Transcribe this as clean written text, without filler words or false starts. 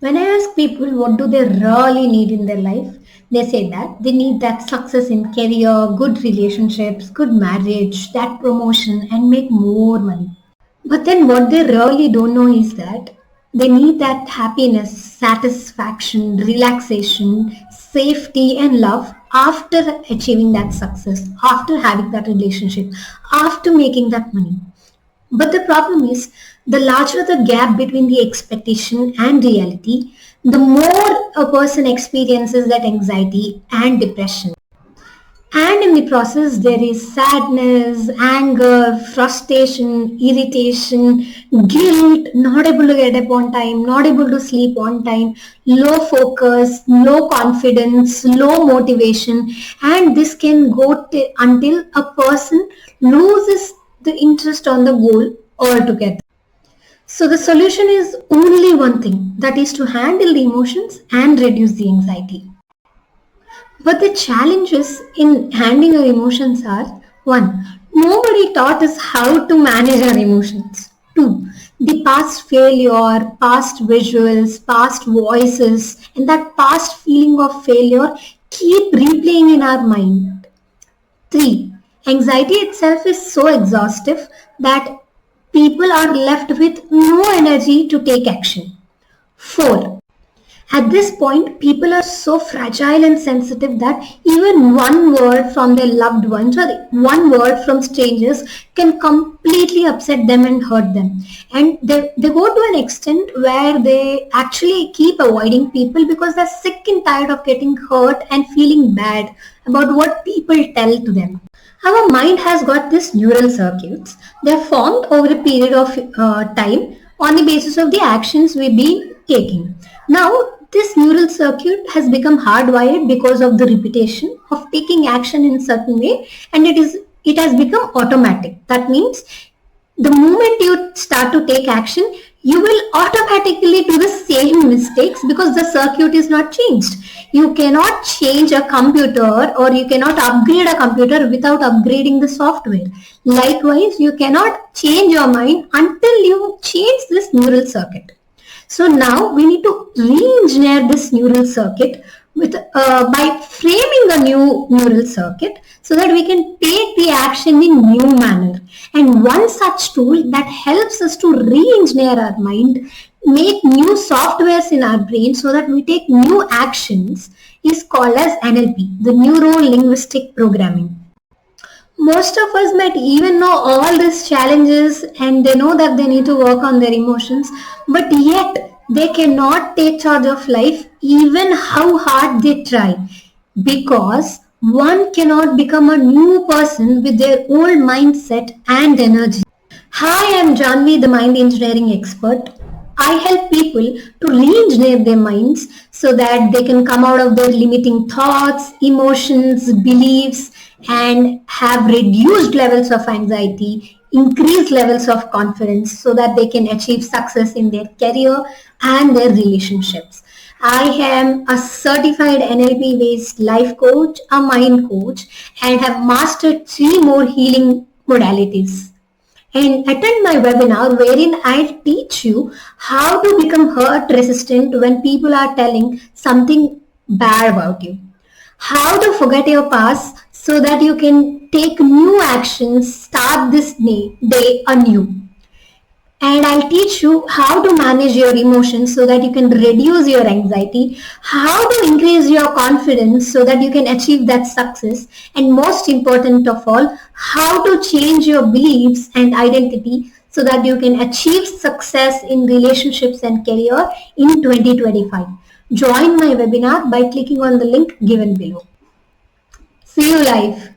When I ask people what do they really need in their life, they say that they need that success in career, good relationships, good marriage, that promotion and make more money. But then what they really don't know is that they need that happiness, satisfaction, relaxation, safety and love after achieving that success, after having that relationship, after making that money. But the problem is, the larger the gap between the expectation and reality, the more a person experiences that anxiety and depression. And in the process, there is sadness, anger, frustration, irritation, guilt, not able to get up on time, not able to sleep on time, low focus, low confidence, low motivation, and this can go until a person loses the interest on the goal altogether. So the solution is only one thing, that is to handle the emotions and reduce the anxiety. But the challenges in handling our emotions are: one, nobody taught us how to manage our emotions. Two, the past failure, past visuals, past voices, and that past feeling of failure keep replaying in our mind. Three, anxiety itself is so exhaustive that people are left with no energy to take action. Four, at this point, people are so fragile and sensitive that even one word from their loved ones or one word from strangers can completely upset them and hurt them. And they go to an extent where they actually keep avoiding people because they're sick and tired of getting hurt and feeling bad about what people tell to them. Our mind has got these neural circuits. They're formed over a period of time on the basis of the actions we've been taking. Now, this neural circuit has become hardwired because of the repetition of taking action in a certain way, and it has become automatic. That means the moment you start to take action, you will automatically do the same mistakes because the circuit is not changed. You cannot change a computer or you cannot upgrade a computer without upgrading the software. Likewise, you cannot change your mind until you change this neural circuit. So now we need to re-engineer this neural circuit with by framing a new neural circuit so that we can take the action in new manner. And one such tool that helps us to re-engineer our mind, make new softwares in our brain so that we take new actions is called as NLP, the Neuro Linguistic Programming. Most of us might even know all these challenges and they know that they need to work on their emotions, but yet they cannot take charge of life even how hard they try, because one cannot become a new person with their old mindset and energy. Hi, I'm Janvi, the mind engineering expert. I help people to re-engineer their minds so that they can come out of their limiting thoughts, emotions, beliefs, and have reduced levels of anxiety, increased levels of confidence so that they can achieve success in their career and their relationships. I am a certified NLP based life coach, a mind coach, and have mastered 3 more healing modalities. And attend my webinar wherein I teach you how to become hurt resistant when people are telling something bad about you. How to forget your past so that you can take new actions, start this day anew. And I'll teach you how to manage your emotions so that you can reduce your anxiety, how to increase your confidence so that you can achieve that success, and most important of all, how to change your beliefs and identity so that you can achieve success in relationships and career in 2025. Join my webinar by clicking on the link given below. See you live.